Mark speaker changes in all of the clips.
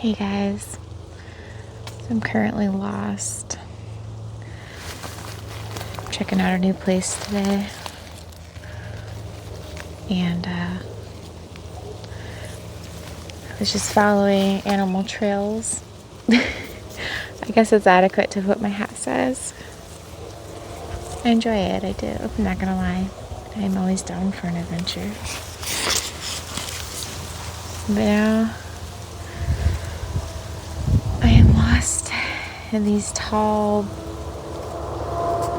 Speaker 1: Hey guys, so I'm currently lost. I'm checking out a new place today, and I was just following animal trails. I guess it's adequate to what my hat says. I enjoy it, I do. I'm not gonna lie. I'm always down for an adventure. But now I am lost in these tall,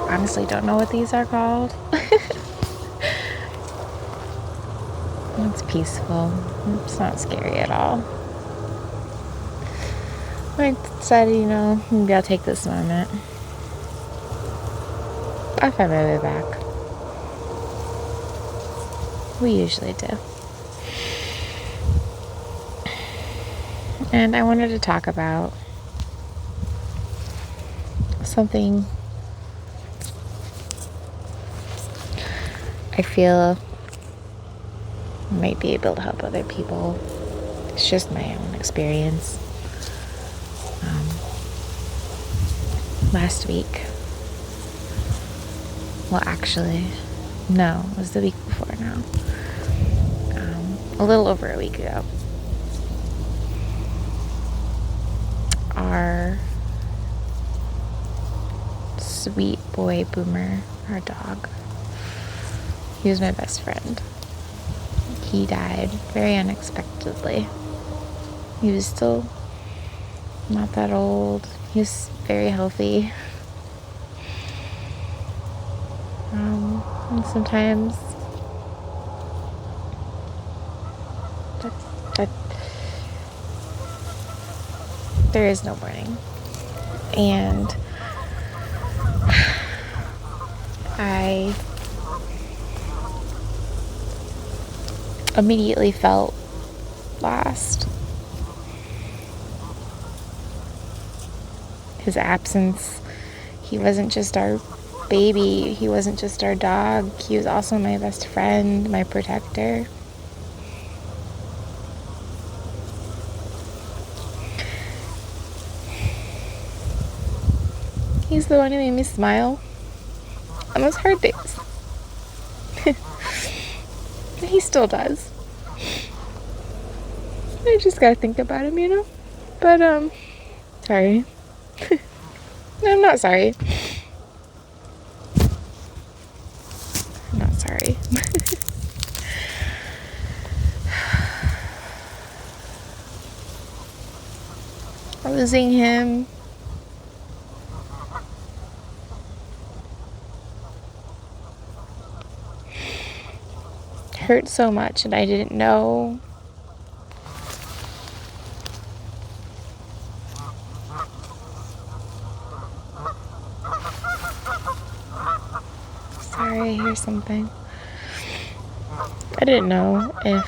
Speaker 1: honestly don't know what these are called. It's peaceful. It's not scary at all. I decided, maybe I'll take this moment. I'll find my way back. We usually do. And I wanted to talk about something I feel might be able to help other people. It's just my own experience. Last week, well, actually, no, it was the week before now. A little over a week ago, our sweet boy Boomer, our dog, he was my best friend. He died very unexpectedly. He was still not that old. He was very healthy. And sometimes that there is no warning. And I immediately felt lost. His absence, he wasn't just our baby, he wasn't just our dog, he was also my best friend, my protector. He's the one who made me smile on those hard days. He still does. I just gotta think about him, But, sorry. No, I'm not sorry. I'm not sorry. Losing him hurt so much, and I didn't know sorry, I hear something. I didn't know if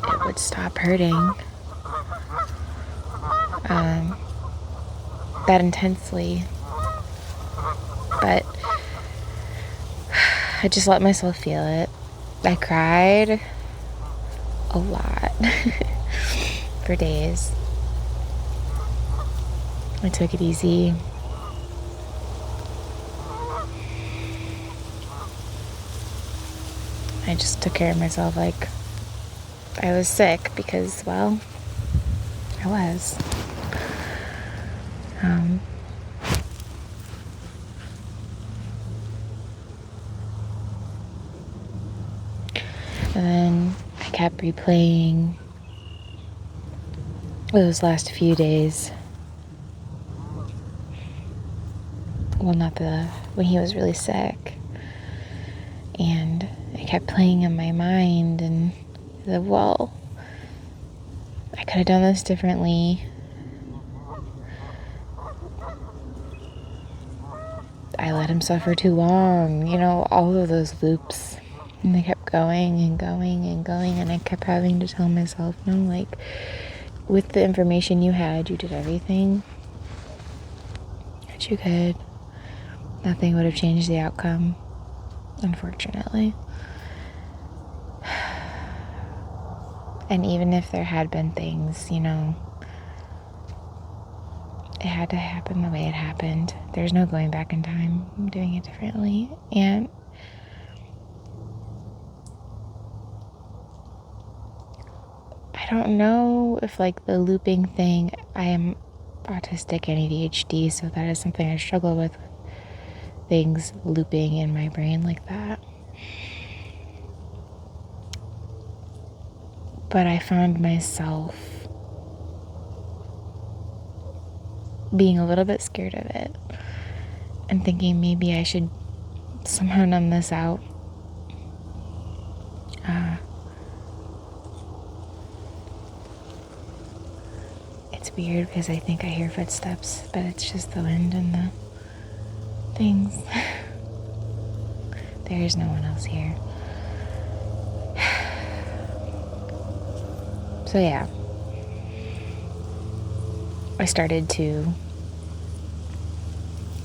Speaker 1: it would stop hurting that intensely, but I just let myself feel it. I cried a lot for days. I took it easy. I just took care of myself like I was sick because, well, I was. And then I kept replaying those last few days. Well, when he was really sick. And I kept playing in my mind and well, I could have done this differently. I let him suffer too long, all of those loops. And they kept going and going and going, and I kept having to tell myself, no, with the information you had, you did everything that you could. Nothing would have changed the outcome, unfortunately. And even if there had been things, you know, it had to happen the way it happened. There's no going back in time. I'm doing it differently. And I don't know if, like, the looping thing, I am autistic and ADHD, so that is something I struggle with, things looping in my brain like that. But I found myself being a little bit scared of it and thinking maybe I should somehow numb this out. It's weird because I think I hear footsteps, but it's just the wind and the things. There's no one else here. So yeah, I started to,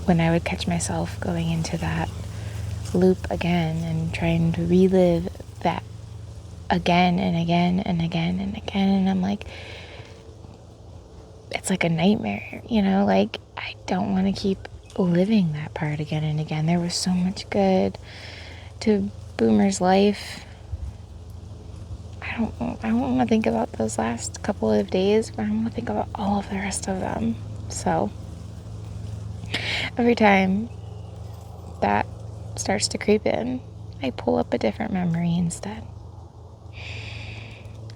Speaker 1: when I would catch myself going into that loop again and trying to relive that again and again and again and again, and I'm like, it's like a nightmare, you know, like I don't want to keep living that part again and again. There was so much good to Boomer's life. I don't want to think about those last couple of days, but I want to think about all of the rest of them. So every time that starts to creep in, I pull up a different memory instead.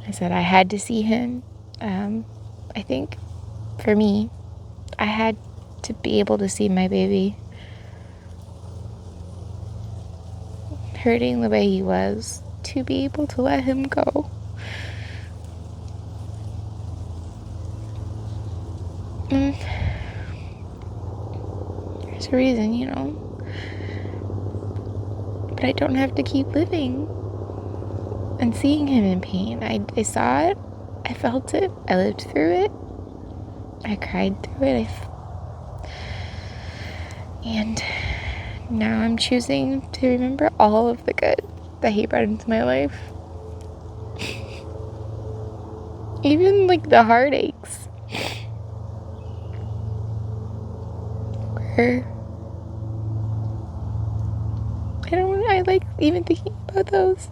Speaker 1: I said I had to see him. I think for me, I had to be able to see my baby hurting the way he was, to be able to let him go. And there's a reason, you know. But I don't have to keep living and seeing him in pain. I saw it. I felt it. I lived through it. I cried through it. And now I'm choosing to remember all of the good that he brought into my life. Even like the heartaches. Where I like even thinking about those.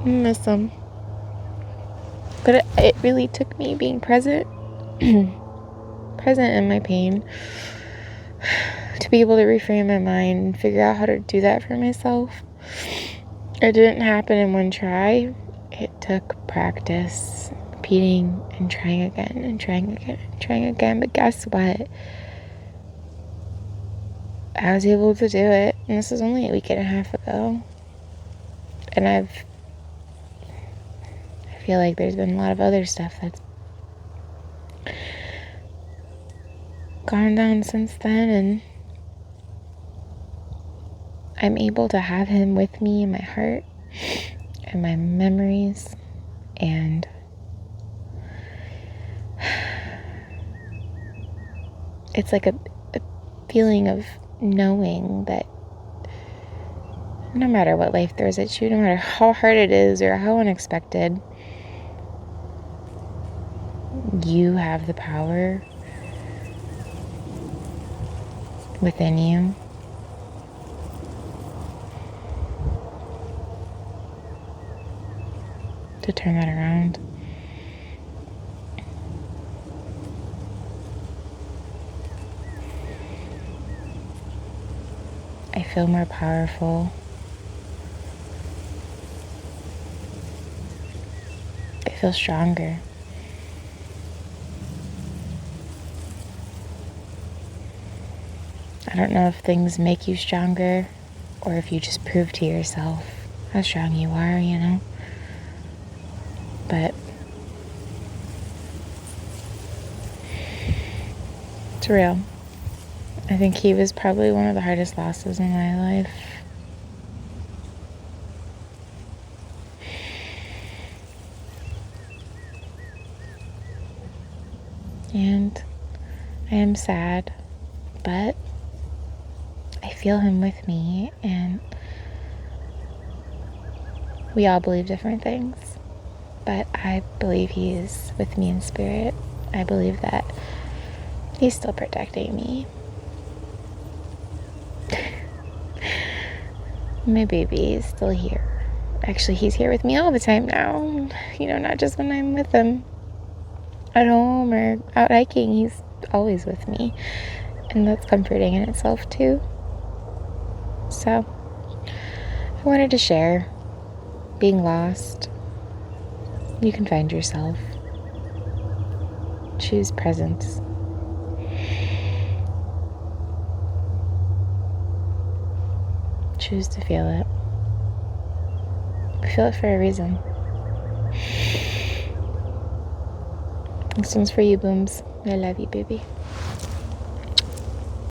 Speaker 1: I miss them. But it really took me being present in my pain to be able to reframe my mind and figure out how to do that for myself. It didn't happen in one try. It took practice, repeating and trying again and trying again and trying again. But guess what? I was able to do it, and this was only a week and a half ago. And I feel like there's been a lot of other stuff that's gone down since then, and I'm able to have him with me in my heart and my memories, and it's like a feeling of knowing that no matter what life throws at you, no matter how hard it is or how unexpected, you have the power within you to turn that around. I feel more powerful. I feel stronger. I don't know if things make you stronger or if you just prove to yourself how strong you are, you know? But it's real. I think he was probably one of the hardest losses in my life. And I am sad, but I feel him with me, and We all believe different things, but I believe he is with me in spirit. I believe that he's still protecting me. My baby is still here. Actually, he's here with me all the time now. Not just when I'm with him at home or out hiking. He's always with me. And that's comforting in itself, too. So, I wanted to share being lost. You can find yourself. Choose presence. Choose to feel it. We feel it for a reason. This one's for you, Booms. I love you, baby.